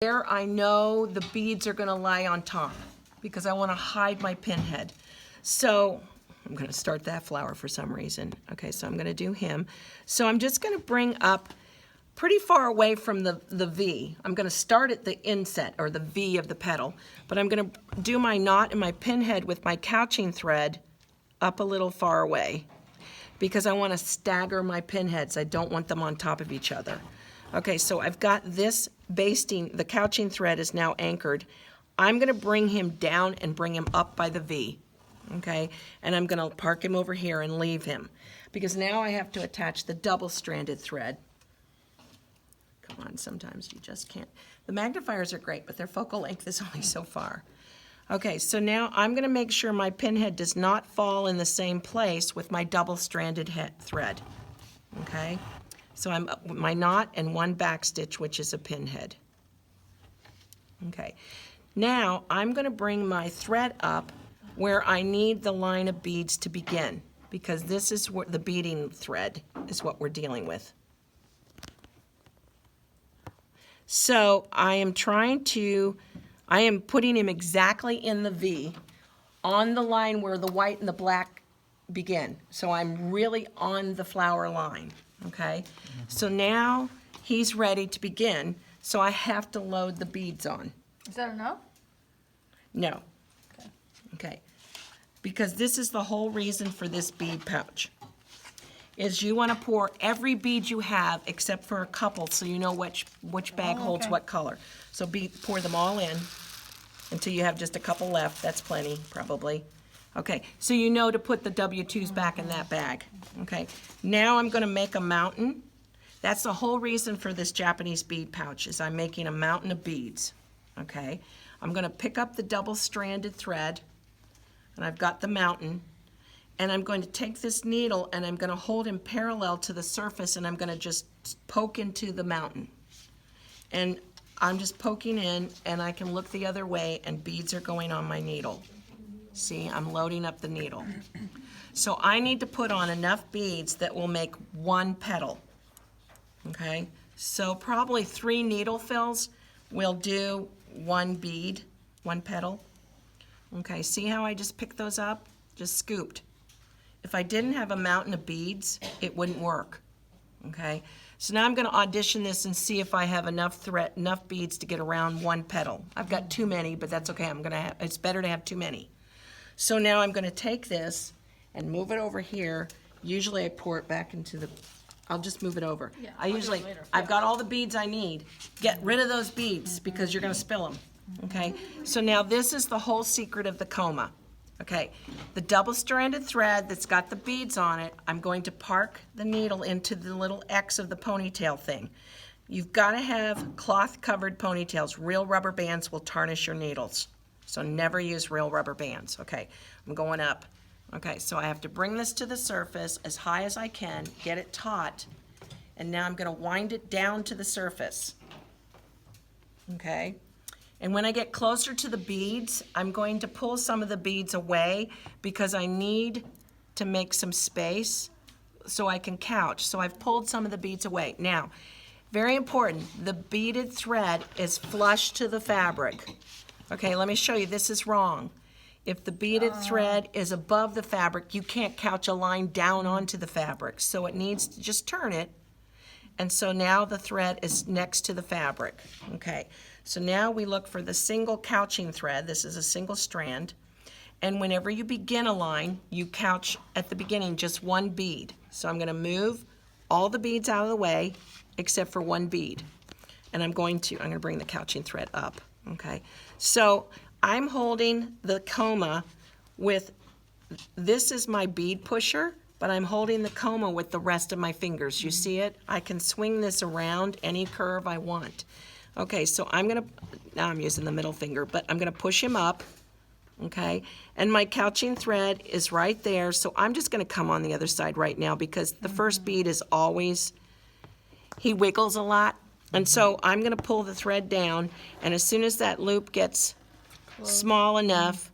There I know the beads are gonna lie on top because I wanna hide my pinhead. So I'm gonna start that flower for some reason. Okay, so I'm gonna do him. So I'm just gonna bring up pretty far away from the V. I'm gonna start at the inset or the V of the petal, but I'm gonna do my knot and my pinhead with my couching thread up a little far away because I wanna stagger my pinheads. I don't want them on top of each other. Okay, so I've got this basting, the couching thread is now anchored. I'm gonna bring him down and bring him up by the V, okay? And I'm gonna park him over here and leave him because now I have to attach the double-stranded thread. Come on, sometimes you just can't. The magnifiers are great, but their focal length is only so far. Okay, so now I'm gonna make sure my pinhead does not fall in the same place with my double-stranded thread, okay? So I'm my knot and one back stitch, which is a pinhead. Okay, now I'm gonna bring my thread up where I need the line of beads to begin because this is what the beading thread is what we're dealing with. So I am putting him exactly in the V on the line where the white and the black begin. So I'm really on the flower line, okay? So now he's ready to begin, so I have to load the beads on. Is that enough? No. Okay. Okay. Because this is the whole reason for this bead pouch. Is you want to pour every bead you have except for a couple so you know which bag holds okay. what color. So pour them all in until you have just a couple left. That's plenty, probably. Okay, so you know to put the W2s back in that bag. Okay, now I'm going to make a mountain. That's the whole reason for this Japanese bead pouch is I'm making a mountain of beads. Okay, I'm going to pick up the double-stranded thread, and I've got the mountain. And I'm going to take this needle and I'm going to hold him parallel to the surface and I'm going to just poke into the mountain. And I'm just poking in and I can look the other way and beads are going on my needle. See, I'm loading up the needle. So I need to put on enough beads that will make one petal. Okay, so probably 3 needle fills will do 1 bead, 1 petal. Okay, see how I just picked those up? Just scooped. If I didn't have a mountain of beads, it wouldn't work, okay? So now I'm gonna audition this and see if I have enough beads to get around 1 petal. I've got too many, but that's okay. It's better to have too many. So now I'm gonna take this and move it over here. Usually I pour it back into I'll just move it over. Yeah, I've got all the beads I need. Get rid of those beads because you're gonna spill them, okay? So now this is the whole secret of the coma. Okay, the double-stranded thread that's got the beads on it, I'm going to park the needle into the little X of the ponytail thing. You've got to have cloth-covered ponytails. Real rubber bands will tarnish your needles. So never use real rubber bands. Okay, I'm going up. Okay, so I have to bring this to the surface as high as I can, get it taut, and now I'm going to wind it down to the surface. Okay. And when I get closer to the beads, I'm going to pull some of the beads away because I need to make some space so I can couch. So I've pulled some of the beads away. Now, very important, the beaded thread is flush to the fabric. Okay, let me show you, this is wrong. If the beaded thread is above the fabric, you can't couch a line down onto the fabric. So it needs to just turn it. And so now the thread is next to the fabric. Okay. So now we look for the single couching thread. This is a single strand. And whenever you begin a line, you couch at the beginning just 1 bead. So I'm going to move all the beads out of the way except for 1 bead. And I'm going to bring the couching thread up. Okay. So I'm holding the coma with, this is my bead pusher, but I'm holding the coma with the rest of my fingers. You see it? I can swing this around any curve I want. Okay, so now I'm using the middle finger, but I'm gonna push him up, okay? And my couching thread is right there, so I'm just gonna come on the other side right now because the first bead is always, he wiggles a lot, and so I'm gonna pull the thread down, and as soon as that loop gets small enough,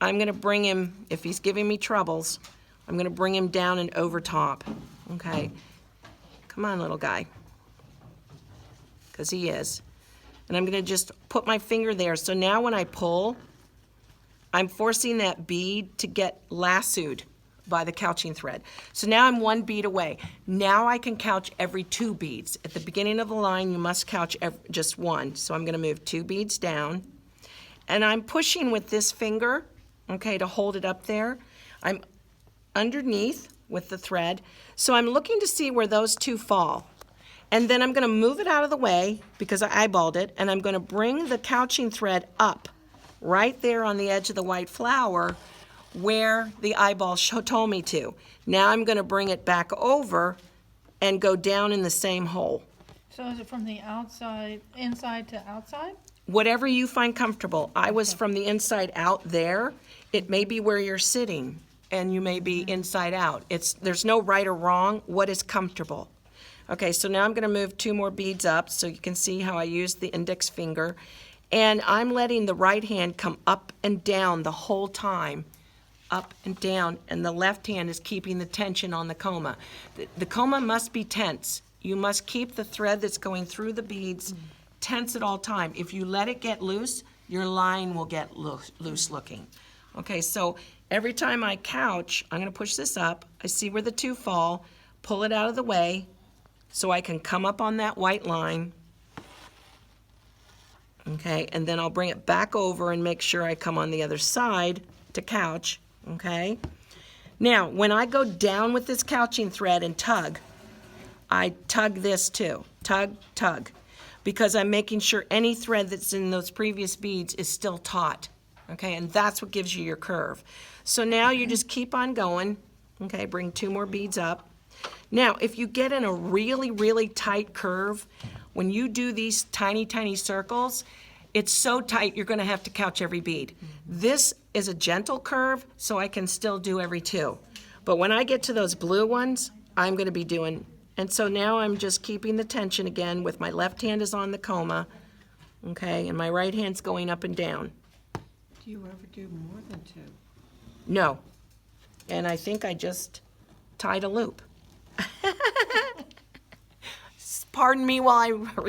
I'm gonna bring him, if he's giving me troubles, I'm gonna bring him down and over top, okay? Come on, little guy. Because he is. and I'm gonna just put my finger there. So now when I pull, I'm forcing that bead to get lassoed by the couching thread. So now I'm 1 bead away. Now I can couch every 2 beads. At the beginning of the line, you must couch just 1. So I'm gonna move 2 beads down, and I'm pushing with this finger, okay, to hold it up there. I'm underneath with the thread. So I'm looking to see where those 2 fall. And then I'm gonna move it out of the way because I eyeballed it, and I'm gonna bring the couching thread up right there on the edge of the white flower where the eyeball told me to. Now I'm gonna bring it back over and go down in the same hole. So is it from the outside, inside to outside? Whatever you find comfortable. I was from the inside out there. It may be where you're sitting, and you may be inside out. There's no right or wrong. What is comfortable? Okay, so now I'm gonna move 2 more beads up so you can see how I use the index finger. And I'm letting the right hand come up and down the whole time, up and down, and the left hand is keeping the tension on the coma. The coma must be tense. You must keep the thread that's going through the beads tense at all time. If you let it get loose, your line will get loose looking. Okay, so every time I couch, I'm gonna push this up. I see where the 2 fall, pull it out of the way so I can come up on that white line. Okay, and then I'll bring it back over and make sure I come on the other side to couch, okay? Now, when I go down with this couching thread and tug, I tug this too, tug, tug, because I'm making sure any thread that's in those previous beads is still taut, okay? And that's what gives you your curve. So now you just keep on going, okay? Bring 2 more beads up. Now, if you get in a really, really tight curve, when you do these tiny, tiny circles, it's so tight you're gonna have to couch every bead. This is a gentle curve, so I can still do every 2. But when I get to those blue ones, I'm gonna be doing, and so now I'm just keeping the tension again with my left hand is on the coma, okay, and my right hand's going up and down. Do you ever do more than 2? No, and I think I just tied a loop. Pardon me while I